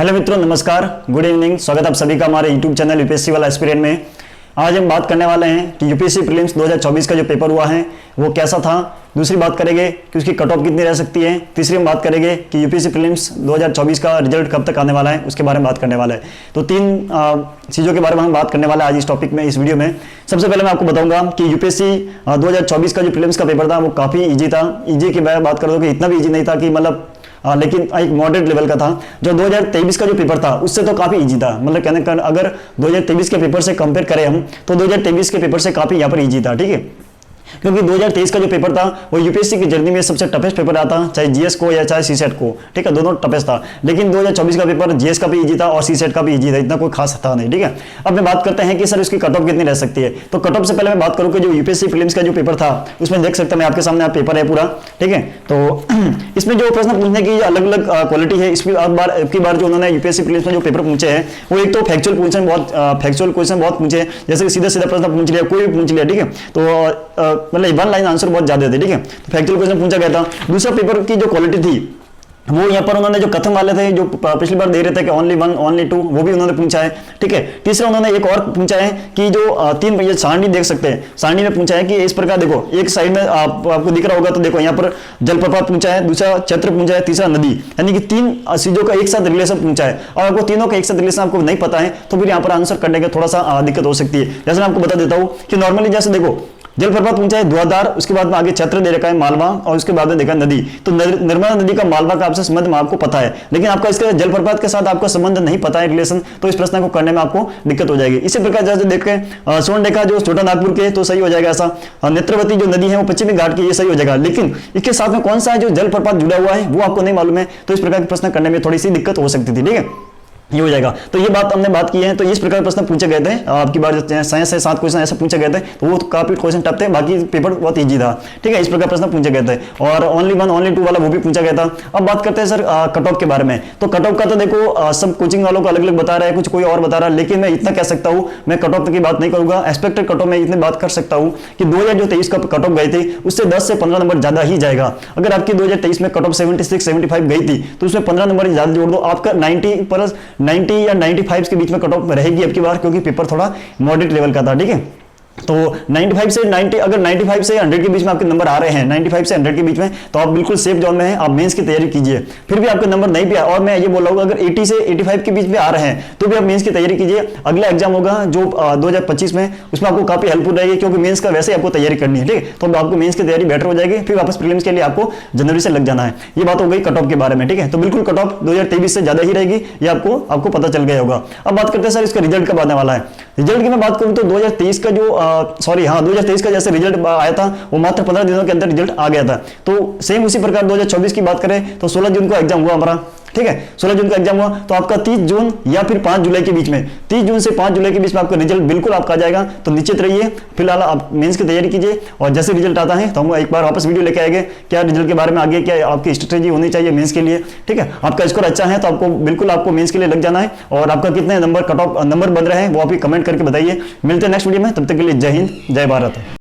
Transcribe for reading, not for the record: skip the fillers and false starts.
Hello मित्रों, नमस्कार, good evening. स्वागत आप सभी का हमारे यूट्यूब चैनल यूपीएससी वाला एस्पिरेंट में। आज हम बात करने वाले हैं कि यूपीएससी प्रीलिम्स 2024 का जो पेपर हुआ है वो कैसा था। दूसरी बात करेंगे कि उसकी कट ऑफ कितनी रह सकती है। तीसरी हम बात करेंगे कि यूपीएससी प्रीलिम्स 2024 का रिजल्ट कब तक आने वाला है, उसके बारे में बात करने वाला है। तो तीन चीज़ों के बारे में हम बात करने वाले हैं आज इस टॉपिक में, इस वीडियो में। सबसे पहले मैं आपको बताऊंगा कि यूपीएससी 2024 का जो प्रीलिम्स का पेपर था वो काफ़ी ईजी था। ईजी की मैं बात कर दूँ कि इतना भी ईजी नहीं था कि मतलब लेकिन एक मॉडरेट लेवल का था। जो 2023 का जो पेपर था उससे तो काफी इजी था। मतलब कहने का अगर 2023 के पेपर से कंपेयर करें हम तो 2023 के पेपर से काफी यहाँ पर इजी था, ठीक है। क्योंकि 2023 का जो पेपर था वो यूपीएससी की जर्नी में सबसे टफेस्ट पेपर आता, चाहे जीएस को या चाहे सीसेट को, ठीक है, दोनों टफेस्ट था। लेकिन 2024 का पेपर जीएस का भी इजी था और सीसेट का भी इजी था, इतना कोई खास था नहीं, ठीक है। अब मैं बात करते हैं कि सर इसकी कट ऑफ कितनी रह सकती है। तो कट ऑफ से पहले मैं बात करूं कि जो यूपीएससी प्रीलिम्स का जो पेपर था उसमें देख सकते हैं, मैं आपके सामने आप पेपर है पूरा, ठीक है। तो इसमें जो प्रश्न पूछने की अलग अलग क्वालिटी है, इसकी बार जो उन्होंने यूपीएससी प्रीलिम्स में जो पेपर पूछे हैं वो एक तो फैक्चुअल क्वेश्चन बहुत पूछे, जैसे कि सीधा सीधा प्रश्न पूछ लिया, कोई भी पूछ लिया, ठीक है। तो मतलब वन लाइन आंसर बहुत ज्यादा थे, ठीक है। तो फैक्चुअल क्वेश्चन पूछा गया था। दूसरा पेपर की जो क्वालिटी थी वो यहाँ पर उन्होंने जो कथन वाले थे, जो पिछली बार दे रहे थे कि ओनली वन ओनली टू, वो भी उन्होंने पूछा है, ठीक है। तीसरा उन्होंने एक और पूछा है कि जो तीन ये सारणी देख सकते हैं, सारणी में पूछा है कि इस प्रकार देखो, एक साइड में आपको दिख रहा होगा, तो देखो यहाँ पर जलप्रपात पूछा है, दूसरा क्षेत्र पूछा है, तीसरा नदी, यानी कि तीन चीजों का एक साथ रिलेशन पूछा है। और आपको तीनों का एक साथ रिलेशन आपको नहीं पता है तो फिर यहाँ पर आंसर करने का थोड़ा सा दिक्कत हो सकती है। जैसे मैं आपको बता देता हूँ कि नॉर्मली जैसे देखो जलप्रपात पूछा है धुआंधार, उसके बाद में आगे क्षेत्र दे रखा है मालवा, और उसके बाद में देखा नदी। तो नर्मदा नदी का मालवा का आपसे संबंध आपको पता है, लेकिन आपका इसके जलप्रपात के साथ आपका संबंध नहीं पता है, रिलेशन, तो इस प्रश्न को करने में आपको दिक्कत हो जाएगी। इसी प्रकार जैसे देखें स्वर्णरेखा जो छोटा नागपुर के, तो सही हो जाएगा ऐसा। नेत्रवती जो नदी है वो पश्चिमी घाट की, ये सही हो जाएगा। लेकिन इसके साथ में कौन सा है जो जलप्रपात जुड़ा हुआ है वो आपको नहीं मालूम है, तो इस प्रकार के प्रश्न करने में थोड़ी सी दिक्कत हो सकती थी, ठीक है। ये हो जाएगा। तो ये बात हमने बात की है। तो इस प्रकार प्रश्न पूछे गए थे आपकी बार, साइंस से 7 क्वेश्चन ऐसे पूछे गए थे, तो वो काफी क्वेश्चन टफ थे, बाकी पेपर बहुत इजी था, ठीक है। इस प्रकार प्रश्न पूछे गए थे। और ओनली वन ओनली टू वाला वो भी पूछा गया था। अब बात करते हैं सर कट ऑफ के बारे में। तो कट ऑफ का तो देखो सब कोचिंग वालों को अलग अलग बता रहा है, कुछ कोई और बता रहा है, लेकिन मैं इतना कह सकता हूँ, मैं कट ऑफ की बात नहीं करूंगा, एक्सपेक्टेड कट ऑफ में इतनी बात कर सकता हूँ कि 2023 का कट ऑफ गई थी उससे 10 से 15 नंबर ज्यादा ही जाएगा। अगर आपकी 2023 में कट ऑफ 76-75 गई थी तो उसमें 15 नंबर ज्यादा जोड़ दो, आपका 90 या 95 के बीच में कट ऑफ रहेगी अब की बार, क्योंकि पेपर थोड़ा मॉडरेट लेवल का था, ठीक है। तो 95 से 90, अगर 95 से 100 के बीच में आपके नंबर आ रहे हैं, 95 से 100 के बीच में, तो आप बिल्कुल सेफ जोन में हैं। आप मेंस की तैयारी कीजिए, फिर भी आपके नंबर नहीं भी आए, और मैं ये बोल रहा हूँ अगर 80 से 85 के बीच में आ रहे हैं तो भी आप मेंस की तैयारी कीजिए। अगला एग्जाम होगा जो 2025 में, उसमें आपको काफी हेल्पफुल रहेगी, क्योंकि मेंस का वैसे आपको तैयारी करनी है, ठीक है। तो आपको मेंस की तैयारी बेटर हो जाएगी, फिर वापस प्रीलिम्स के लिए आपको जनवरी से लग जाना है। ये बात हो गई कट ऑफ के बारे में, ठीक है। तो बिल्कुल कट ऑफ 2023 से ज्यादा ही रहेगी, ये आपको पता चल गया होगा। अब बात करते हैं सर इसका रिजल्ट कब आने वाला है। रिजल्ट की मैं बात करूं तो 2023 का जो 2023 का जैसे रिजल्ट आया था वो मात्र 15 दिनों के अंदर रिजल्ट आ गया था। तो सेम उसी प्रकार 2024 की बात करें तो 16 जून को एग्जाम हुआ हमारा, ठीक है। 16 जून का एग्जाम हुआ तो आपका 30 जून या फिर 5 जुलाई के बीच में, 30 जून से 5 जुलाई के बीच में आपका रिजल्ट बिल्कुल आपका आ जाएगा। तो निश्चित रहिए, फिलहाल आप मेंस की तैयारी कीजिए, और जैसे रिजल्ट आता है तो हम एक बार वापस वीडियो लेके आएंगे क्या रिजल्ट के बारे में, आगे क्या आपकी स्ट्रेटेजी होनी चाहिए मेंस के लिए, ठीक है। आपका स्कोर अच्छा है तो आपको बिल्कुल आपको मेंस के लिए लग जाना है, और आपका कितने नंबर कट ऑफ नंबर बन रहे हैं वो आप कमेंट करके बताइए। मिलते हैं नेक्स्ट वीडियो में, तब तक के लिए जय हिंद, जय भारत।